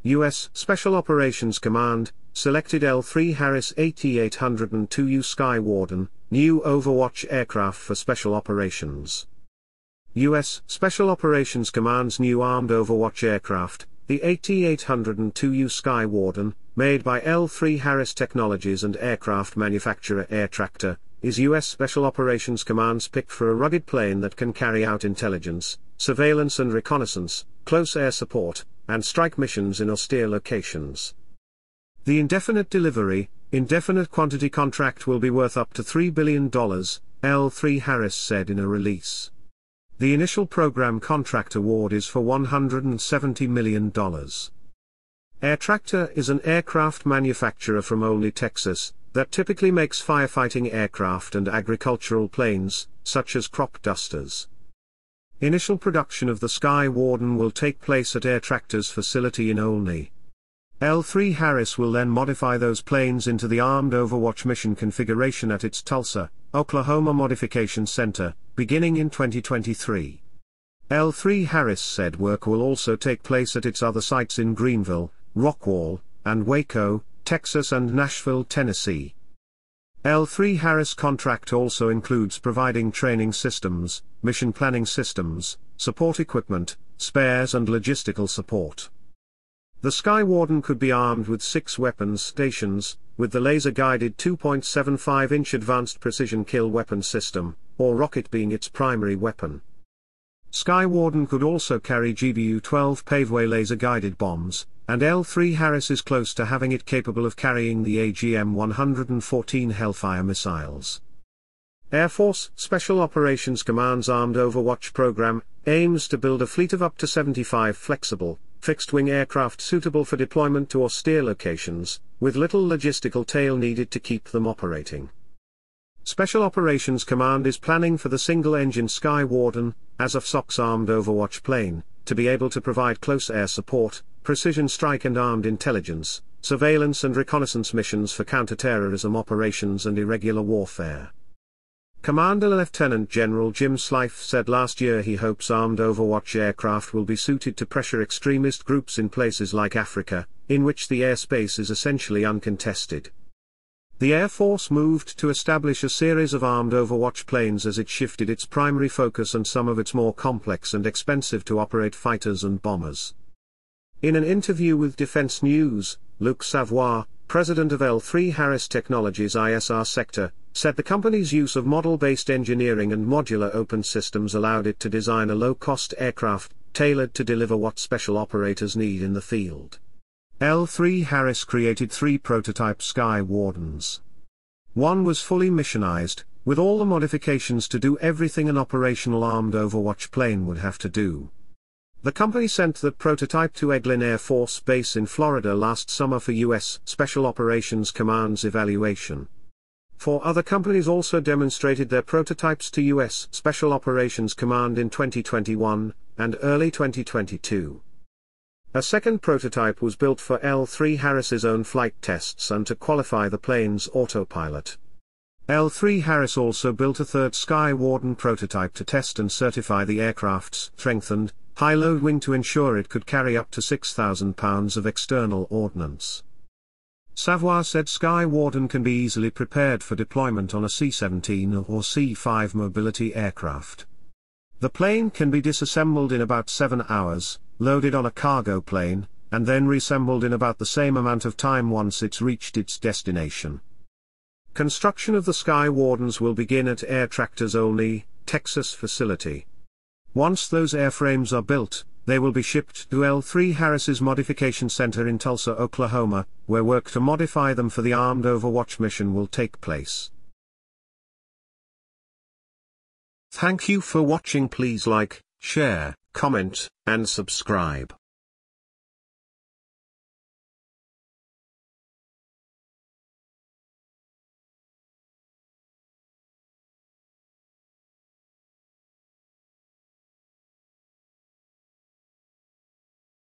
U.S. Special Operations Command selected L3Harris AT-802U Sky Warden, new Overwatch aircraft for special operations. U.S. Special Operations Command's new armed Overwatch aircraft, the AT-802U Sky Warden, made by L3Harris Technologies and aircraft manufacturer Air Tractor, is U.S. Special Operations Command's pick for a rugged plane that can carry out intelligence, surveillance and reconnaissance, close air support, and strike missions in austere locations. The indefinite delivery, indefinite quantity contract will be worth up to $3 billion, L3Harris said in a release. The initial program contract award is for $170 million. Air Tractor is an aircraft manufacturer from Olney, Texas, that typically makes firefighting aircraft and agricultural planes, such as crop dusters. Initial production of the Sky Warden will take place at Air Tractor's facility in Olney. L3Harris will then modify those planes into the armed Overwatch mission configuration at its Tulsa, Oklahoma Modification Center, beginning in 2023. L3Harris said work will also take place at its other sites in Greenville, Rockwall, and Waco, Texas and Nashville, Tennessee. L3Harris contract also includes providing training systems, mission planning systems, support equipment, spares and logistical support. The Sky Warden could be armed with 6 weapons stations, with the laser-guided 2.75-inch Advanced Precision Kill Weapon System, or rocket being its primary weapon. Sky Warden could also carry GBU-12 Paveway laser-guided bombs, and L3Harris is close to having it capable of carrying the AGM-114 Hellfire missiles. Air Force Special Operations Command's Armed Overwatch program aims to build a fleet of up to 75 flexible, fixed-wing aircraft suitable for deployment to austere locations, with little logistical tail needed to keep them operating. Special Operations Command is planning for the single-engine Sky Warden, as a SOC's armed Overwatch plane, to be able to provide close air support, precision strike and armed intelligence, surveillance and reconnaissance missions for counterterrorism operations and irregular warfare. Commander Lieutenant General Jim Slife said last year he hopes armed Overwatch aircraft will be suited to pressure extremist groups in places like Africa, in which the airspace is essentially uncontested. The Air Force moved to establish a series of armed Overwatch planes as it shifted its primary focus and some of its more complex and expensive to operate fighters and bombers. In an interview with Defense News, Luc Savoy, president of L3Harris Technologies ISR sector, said the company's use of model-based engineering and modular open systems allowed it to design a low-cost aircraft, tailored to deliver what special operators need in the field. L3Harris created 3 prototype Sky Wardens. One was fully missionized, with all the modifications to do everything an operational armed Overwatch plane would have to do. The company sent the prototype to Eglin Air Force Base in Florida last summer for U.S. Special Operations Command's evaluation. 4 other companies also demonstrated their prototypes to U.S. Special Operations Command in 2021 and early 2022. A second prototype was built for L3Harris's own flight tests and to qualify the plane's autopilot. L3Harris also built a third Sky Warden prototype to test and certify the aircraft's strengthened, high-load wing to ensure it could carry up to 6,000 pounds of external ordnance. Savoy said Sky Warden can be easily prepared for deployment on a C-17 or C-5 mobility aircraft. The plane can be disassembled in about 7 hours, loaded on a cargo plane, and then reassembled in about the same amount of time once it's reached its destination. Construction of the Sky Wardens will begin at Air Tractor's Olney, Texas facility. Once those airframes are built, they will be shipped to L3Harris's Modification Center in Tulsa, Oklahoma, where work to modify them for the armed Overwatch mission will take place. Thank you for watching. Please like, share, comment, and subscribe.